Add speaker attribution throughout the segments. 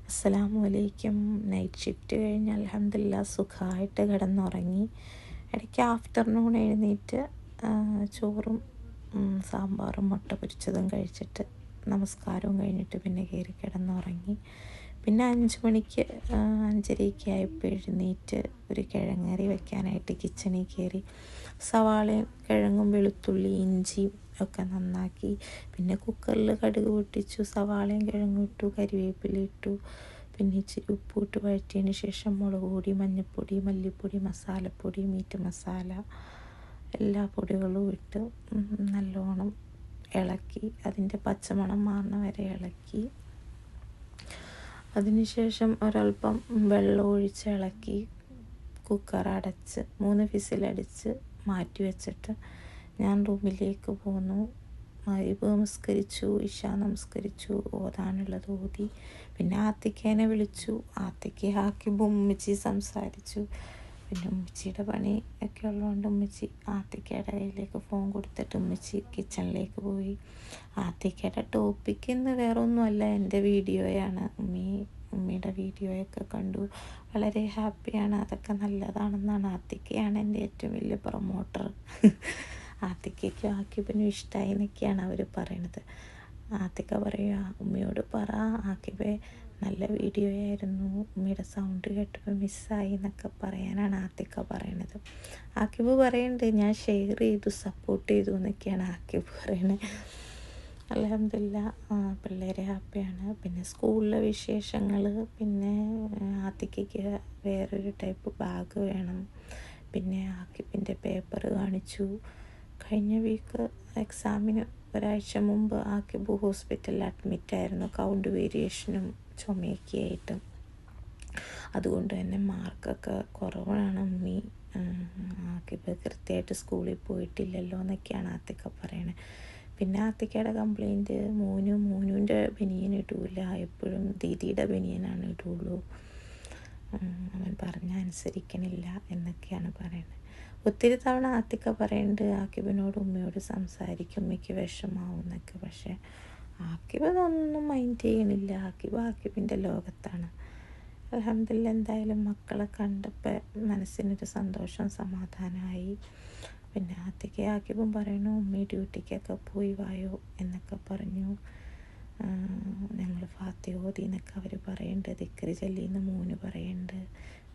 Speaker 1: അസ്സലാമു അലൈക്കും. Night shift കഴിഞ്ഞ് അൽഹംദുലില്ലാ സുഖമായിട്ട് കിടന്നുറങ്ങി. ഇടയ്ക്ക് ആഫ്റ്റർനൂൺ എഴുന്നേറ്റ് ചോറും സാമ്പാറും മുട്ട പൊരിച്ചതും കഴിച്ചിട്ട് നമസ്കാരവും കഴിഞ്ഞിട്ട് പിന്നെ കയറി കിടന്നുറങ്ങി. പിന്നെ 5 മണിക്ക് 5:30 ആയപ്പോൾ എഴുന്നേറ്റ് ഒരു കിഴങ്ങറി വെക്കാനായിട്ട് കിച്ചണിൽ കയറി. സവാളയും കിഴങ്ങും വെളുത്തുള്ളി ഇഞ്ചിയും ഒക്കെ നന്നാക്കി. പിന്നെ കുക്കറിൽ കടുക് പൊട്ടിച്ചു, സവാളയും കിഴങ്ങും ഇട്ടു, കരിവേപ്പില ഇട്ടു. പിന്നെ ഇച്ചിരി ഉപ്പിട്ട് വഴറ്റിയതിന് ശേഷം മുളക് പൊടി, മഞ്ഞൾപ്പൊടി, മല്ലിപ്പൊടി, മസാലപ്പൊടി, മീറ്റ് മസാല എല്ലാ പൊടികളും ഇട്ട് നല്ലോണം ഇളക്കി. അതിൻ്റെ പച്ചമണം മാറുന്ന വരെ ഇളക്കി. അതിനുശേഷം ഒരൽപ്പം വെള്ളം ഒഴിച്ച് ഇളക്കി കുക്കർ അടച്ച് 3 വിസിലടിച്ച് മാറ്റി വെച്ചിട്ട് ഞാൻ റൂമിലേക്ക് പോന്നു. മഗ്‌രിബ് നമസ്കരിച്ചു, ഇശ നമസ്കരിച്ചു, ഓതാനുള്ളത് ഓതി. പിന്നെ ആത്തിക്കേനെ വിളിച്ചു. ആത്തിക്ക് ഹാക്കിബും ഉമ്മച്ചി സംസാരിച്ചു. പിന്നെ ഉമ്മച്ചിയുടെ പണി ഒക്കെ ഉള്ളതുകൊണ്ട് ഉമ്മച്ചി ആത്തിക്കയുടെ കയ്യിലേക്ക് ഫോൺ കൊടുത്തിട്ട് ഉമ്മച്ചി കിച്ചണിലേക്ക് പോയി. ആത്തിക്കയുടെ ടോപ്പിക്ക് ഇന്ന് വേറെ ഒന്നുമല്ല, എൻ്റെ വീഡിയോയാണ്. ഉമ്മയുടെ വീഡിയോയൊക്കെ കണ്ടു, വളരെ ഹാപ്പിയാണ്. അതൊക്കെ നല്ലതാണെന്നാണ്. ആത്തിക്കയാണ് എൻ്റെ ഏറ്റവും വലിയ പ്രൊമോട്ടർ. ആത്തിക്കയ്ക്കും ആക്കിബിനും ഇഷ്ടമായി എന്നൊക്കെയാണ് അവർ പറയണത്. ആത്തിക്ക പറയുക, ഉമ്മയോട് പറ ആക്കിബെ നല്ല വീഡിയോ ആയിരുന്നു, ഉമ്മയുടെ സൗണ്ട് കേട്ടപ്പോൾ മിസ്സായി എന്നൊക്കെ പറയാനാണ് ആത്തിക്ക പറയണത്. ആക്കിബ് പറയുന്നുണ്ട് ഞാൻ ഷെയർ ചെയ്തു, സപ്പോർട്ട് ചെയ്തു എന്നൊക്കെയാണ് ആക്കിബ് പറയണത്. അൽഹംദുലില്ലാ പിള്ളേർ ഹാപ്പിയാണ്. പിന്നെ സ്കൂളിലെ വിശേഷങ്ങൾ. പിന്നെ ആത്തിക്കയ്ക്ക് വേറൊരു ടൈപ്പ് ബാഗ് വേണം. പിന്നെ ആക്കിബിൻ്റെ പേപ്പർ കാണിച്ചു. കഴിഞ്ഞ വീക്ക് എക്സാമിന് ഒരാഴ്ച മുമ്പ് ആക്കിബ് ഹോസ്പിറ്റലിൽ അഡ്മിറ്റായിരുന്നു, കൗണ്ട് വേരിയേഷനും ചുമയൊക്കെ ആയിട്ട്. അതുകൊണ്ട് തന്നെ മാർക്കൊക്കെ കുറവാണ്. ഉമ്മി ആക്കിബ് കൃത്യമായിട്ട് സ്കൂളിൽ പോയിട്ടില്ലല്ലോ എന്നൊക്കെയാണ് ആത്തിക്ക പറയണത്. പിന്നെ ആത്തിക്കയുടെ കംപ്ലൈൻറ്റ് മൂനുവിൻ്റെ ബനിയൻ ഇടൂല, എപ്പോഴും ദീദിയുടെ ബനിയനാണ് ഇടുള്ളൂ, അവൻ പറഞ്ഞാൽ അനുസരിക്കണില്ല എന്നൊക്കെയാണ് പറയുന്നത്. ഒത്തിരി തവണ ആത്തിക്ക പറയുന്നുണ്ട് ആക്കിബിനോട് ഉമ്മയോട് സംസാരിക്കും, ഉമ്മയ്ക്ക് വിഷമാവും എന്നൊക്കെ. പക്ഷേ ആക്കിബ് അതൊന്നും മൈൻഡ് ചെയ്യണില്ല. ആക്കിബിൻ്റെ ലോകത്താണ്. അൽഹംദുലില്ലാ എന്തായാലും മക്കളെ കണ്ടപ്പോൾ മനസ്സിനൊരു സന്തോഷം, സമാധാനമായി. പിന്നെ ആക്കിബും പറയണു ഉമ്മി ഡ്യൂട്ടിക്കൊക്കെ പോയി വായോ എന്നൊക്കെ പറഞ്ഞു. ഞങ്ങൾ ഫാത്തിഹ ഓതി എന്നൊക്കെ അവർ പറയുന്നുണ്ട്. ദിക്ർ ചൊല്ലിയെന്ന് മോന് പറയുന്നുണ്ട്.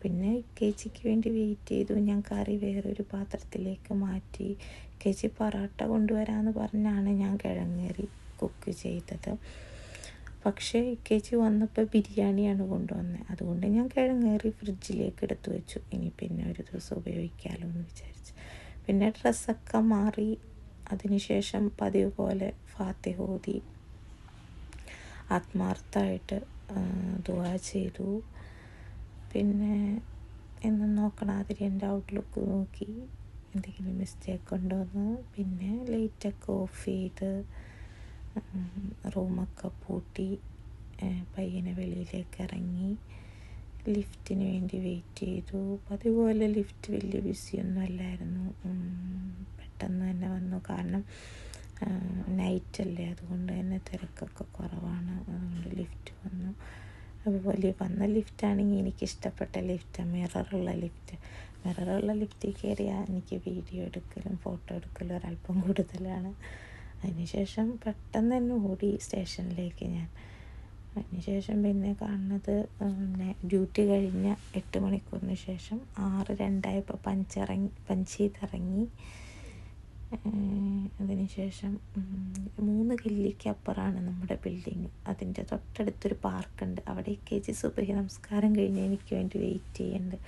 Speaker 1: പിന്നെ ഇക്കേച്ചിക്ക് വേണ്ടി വെയിറ്റ് ചെയ്തു. ഞാൻ കറി വേറൊരു പാത്രത്തിലേക്ക് മാറ്റി. ഇക്കേച്ചി പൊറോട്ട കൊണ്ടുവരാമെന്ന് പറഞ്ഞാണ് ഞാൻ കിഴങ്ങേറി കുക്ക് ചെയ്തത്. പക്ഷേ ഇക്കേച്ചി വന്നപ്പോൾ ബിരിയാണിയാണ് കൊണ്ടുവന്നത്. അതുകൊണ്ട് ഞാൻ കിഴങ്ങേറി ഫ്രിഡ്ജിലേക്ക് എടുത്തു വെച്ചു. ഇനി പിന്നെ ഒരു ദിവസം ഉപയോഗിക്കാമല്ലോ എന്ന് വിചാരിച്ചു. പിന്നെ ഡ്രസ്സൊക്കെ മാറി. അതിനുശേഷം പതിവ് പോലെ ഫാത്തിഹ ഓതി ആത്മാർത്ഥമായിട്ട് ദുആ ചെയ്തു. പിന്നെ എന്നും നോക്കണാതിരി എൻ്റെ ഔട്ട്ലുക്ക് നോക്കി എന്തെങ്കിലും മിസ്റ്റേക്ക് ഉണ്ടോ എന്ന്. പിന്നെ ലൈറ്റൊക്കെ ഓഫ് ചെയ്ത് റൂമൊക്കെ പൂട്ടി പയ്യനെ വെളിയിലേക്ക് ഇറങ്ങി. ലിഫ്റ്റിന് വേണ്ടി വെയിറ്റ് ചെയ്തു. അതുപോലെ ലിഫ്റ്റ് വലിയ ബിസിയൊന്നും അല്ലായിരുന്നു, പെട്ടെന്ന് തന്നെ വന്നു. കാരണം നൈറ്റല്ലേ, അതുകൊണ്ട് തന്നെ തിരക്കൊക്കെ കുറവാണ്. അതുകൊണ്ട് ലിഫ്റ്റ് വന്നു. അതുപോലെ വന്ന ലിഫ്റ്റാണെങ്കിൽ എനിക്കിഷ്ടപ്പെട്ട ലിഫ്റ്റ്, മിററുള്ള ലിഫ്റ്റിൽ കയറിയാൽ എനിക്ക് വീഡിയോ എടുക്കലും ഫോട്ടോ എടുക്കലും ഒരല്പം കൂടുതലാണ്. അതിനുശേഷം പെട്ടെന്ന് തന്നെ ഓടി സ്റ്റേഷനിലേക്ക് ഞാൻ. അതിനുശേഷം പിന്നെ കാണുന്നത് ഡ്യൂട്ടി കഴിഞ്ഞ 8 മണിക്കൂറിന് ശേഷം 6:02 പഞ്ച് ചെയ്തിറങ്ങി. അതിനുശേഷം 3 ഗല്ലിക്കപ്പുറമാണ് നമ്മുടെ ബിൽഡിങ്. അതിൻ്റെ തൊട്ടടുത്തൊരു പാർക്കുണ്ട്. അവിടെ ഇക്കേച്ചി സുബഹി നമസ്കാരം കഴിഞ്ഞ് എനിക്ക് വേണ്ടി വെയിറ്റ് ചെയ്യുന്നുണ്ട്.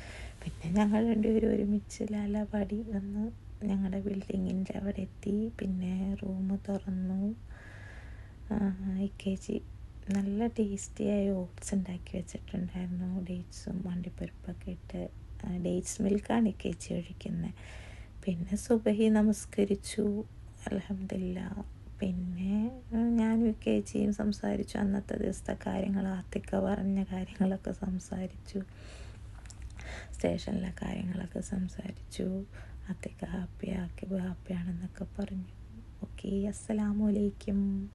Speaker 1: പിന്നെ ഞങ്ങൾ രണ്ടുപേരും ഒരുമിച്ച് ലാലാപാടി വന്ന് ഞങ്ങളുടെ ബിൽഡിങ്ങിൻ്റെ അവിടെ എത്തി. പിന്നെ റൂം തുറന്നു. ഇക്കേച്ചി നല്ല ടേസ്റ്റിയായ ഓട്സ് ഉണ്ടാക്കി വെച്ചിട്ടുണ്ടായിരുന്നു. ഡേറ്റ്സും അണ്ടിപ്പരിപ്പൊക്കെ ഇട്ട്. ഡേറ്റ്സ് മിൽക്കാണ് ഇക്കേച്ചി ഒഴിക്കുന്നത്. പിന്നെ സുബഹി നമസ്കരിച്ചു, അൽഹംദുലില്ലാ. പിന്നെ ഞാനും ഇക്കേച്ചിയും സംസാരിച്ചു. അന്നത്തെ ദിവസത്തെ കാര്യങ്ങൾ, ആത്തിക്ക പറഞ്ഞ കാര്യങ്ങളൊക്കെ സംസാരിച്ചു, സ്റ്റേഷനിലെ കാര്യങ്ങളൊക്കെ സംസാരിച്ചു. ആത്തിക്ക ഹാപ്പിയാ, ആക്കിബ് ഹാപ്പിയാണെന്നൊക്കെ പറഞ്ഞു. ഓക്കെ, അസ്സലാമു അലൈക്കും.